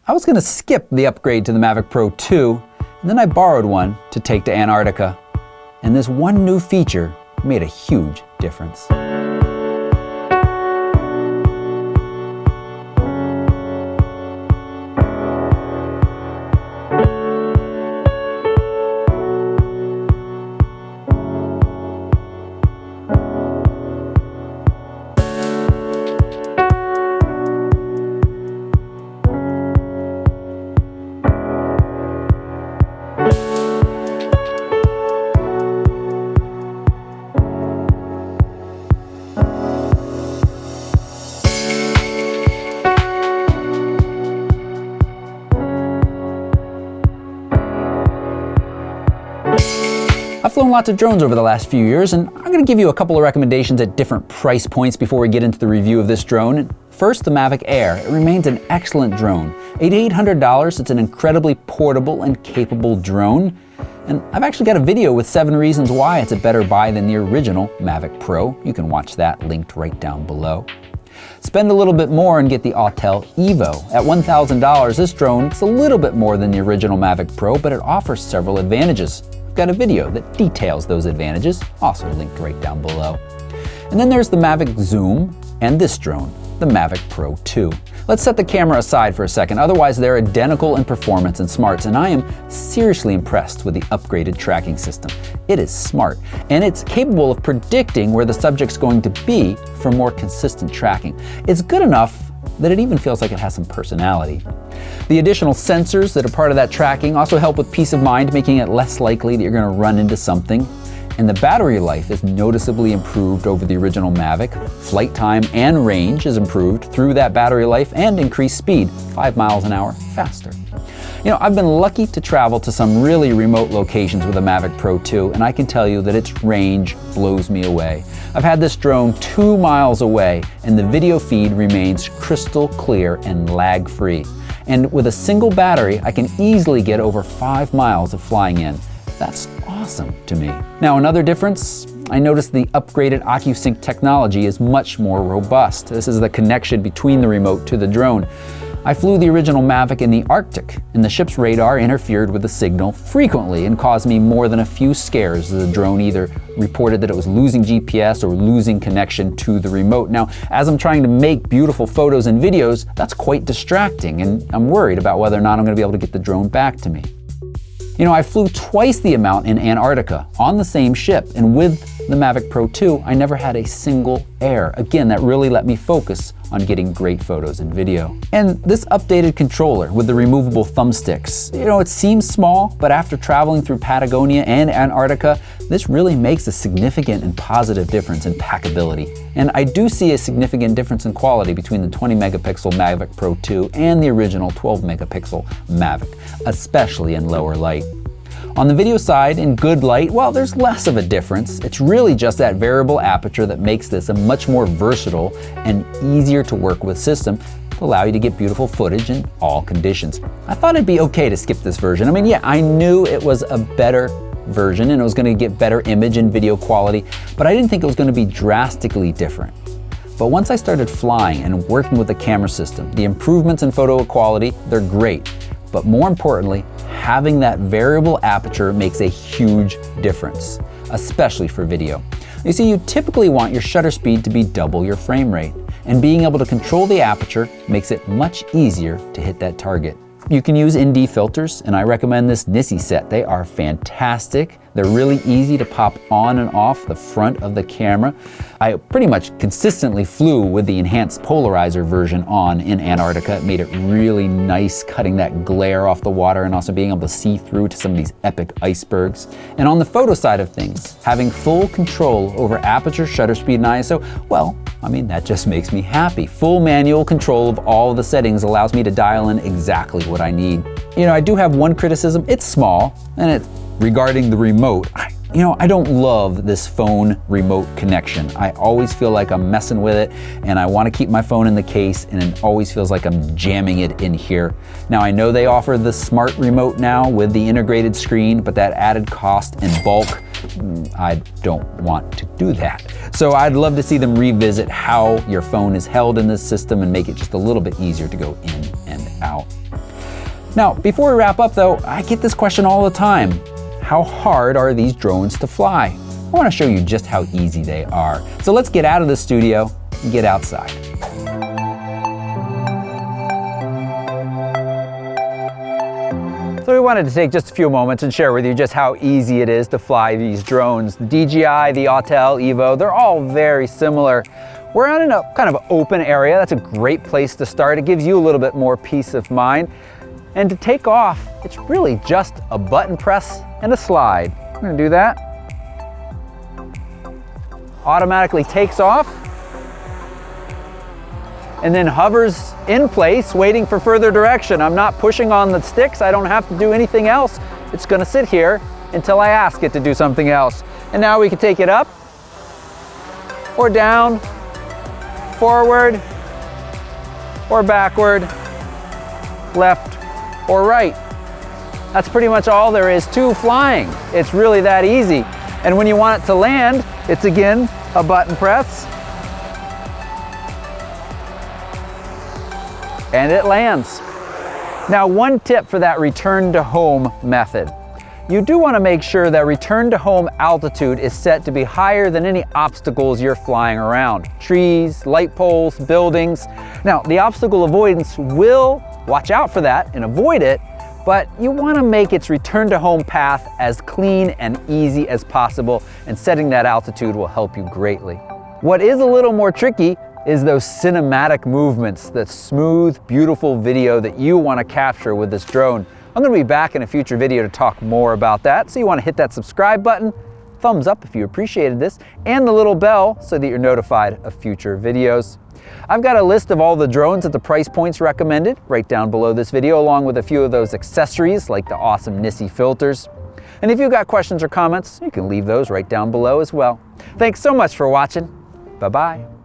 I was gonna skip the upgrade to the Mavic Pro 2, and then I borrowed one to take to Antarctica. And this one new feature made a huge difference. I've flown lots of drones over the last few years, and I'm going to give you a couple of recommendations at different price points before we get into the review of this drone. First, the Mavic Air. It remains an excellent drone. $8,800, it's an incredibly portable and capable drone. And I've actually got a video with 7 reasons why it's a better buy than the original Mavic Pro. You can watch that linked right down below. Spend a little bit more and get the Autel Evo. At $1,000, this drone is a little bit more than the original Mavic Pro, but it offers several advantages. Got a video that details those advantages, also linked right down below. And then there's the Mavic Zoom and this drone, the Mavic Pro 2. Let's set the camera aside for a second, otherwise they're identical in performance and smarts, and I am seriously impressed with the upgraded tracking system. It is smart, and it's capable of predicting where the subject's going to be for more consistent tracking. It's good enough that it even feels like it has some personality. The additional sensors that are part of that tracking also help with peace of mind, making it less likely that you're going to run into something. And the battery life is noticeably improved over the original Mavic. Flight time and range is improved through that battery life and increased speed, 5 miles an hour faster. You know, I've been lucky to travel to some really remote locations with the Mavic Pro 2, and I can tell you that its range blows me away. I've had this drone 2 miles away, and the video feed remains crystal clear and lag-free. And with a single battery, I can easily get over 5 miles of flying in. That's awesome to me. Now, another difference, I noticed the upgraded OcuSync technology is much more robust. This is the connection between the remote to the drone. I flew the original Mavic in the Arctic, and the ship's radar interfered with the signal frequently and caused me more than a few scares as the drone either reported that it was losing GPS or losing connection to the remote. Now, as I'm trying to make beautiful photos and videos, that's quite distracting, and I'm worried about whether or not I'm going to be able to get the drone back to me. You know, I flew twice the amount in Antarctica on the same ship, and with the Mavic Pro 2, I never had a single error. Again, that really let me focus on getting great photos and video. And this updated controller with the removable thumbsticks, you know, it seems small, but after traveling through Patagonia and Antarctica, this really makes a significant and positive difference in packability. And I do see a significant difference in quality between the 20 megapixel Mavic Pro 2 and the original 12 megapixel Mavic, especially in lower light. On the video side, in good light, well, there's less of a difference. It's really just that variable aperture that makes this a much more versatile and easier to work with system to allow you to get beautiful footage in all conditions. I thought it'd be okay to skip this version. I mean, yeah, I knew it was a better version and it was going to get better image and video quality, but I didn't think it was going to be drastically different. But once I started flying and working with the camera system, the improvements in photo quality, they're great. But more importantly, having that variable aperture makes a huge difference, especially for video. You see, you typically want your shutter speed to be double your frame rate, and being able to control the aperture makes it much easier to hit that target. You can use ND filters, and I recommend this Nissi set. They are fantastic. They're really easy to pop on and off the front of the camera. I pretty much consistently flew with the enhanced polarizer version on in Antarctica. It made it really nice, cutting that glare off the water and also being able to see through to some of these epic icebergs. And on the photo side of things, having full control over aperture, shutter speed, and ISO, well, I mean, that just makes me happy. Full manual control of all of the settings allows me to dial in exactly what I need. You know, I do have one criticism. It's small, and it's regarding the remote. I don't love this phone remote connection. I always feel like I'm messing with it, and I want to keep my phone in the case, and it always feels like I'm jamming it in here. Now, I know they offer the smart remote now with the integrated screen, but that added cost and bulk, I don't want to do that. So I'd love to see them revisit how your phone is held in this system and make it just a little bit easier to go in and out. Now, before we wrap up though, I get this question all the time. How hard are these drones to fly? I want to show you just how easy they are. So let's get out of the studio and get outside. So we wanted to take just a few moments and share with you just how easy it is to fly these drones. The DJI, the Autel, Evo, they're all very similar. We're out in a kind of open area. That's a great place to start. It gives you a little bit more peace of mind. And to take off, it's really just a button press and a slide. I'm gonna do that. Automatically takes off and then hovers in place waiting for further direction. I'm not pushing on the sticks. I don't have to do anything else. It's gonna sit here until I ask it to do something else. And now we can take it up or down, forward or backward, left or right. That's pretty much all there is to flying. It's really that easy. And when you want it to land, it's again a button press and it lands. Now, one tip for that return to home method. You do want to make sure that return to home altitude is set to be higher than any obstacles you're flying around. Trees, light poles, buildings. Now, the obstacle avoidance will watch out for that and avoid it, but you want to make its return to home path as clean and easy as possible, and setting that altitude will help you greatly. What is a little more tricky is those cinematic movements, that smooth, beautiful video that you want to capture with this drone. I'm going to be back in a future video to talk more about that, so you want to hit that subscribe button, thumbs up if you appreciated this, and the little bell so that you're notified of future videos. I've got a list of all the drones at the price points recommended right down below this video, along with a few of those accessories like the awesome Nissi filters. And if you've got questions or comments, you can leave those right down below as well. Thanks so much for watching. Bye-bye.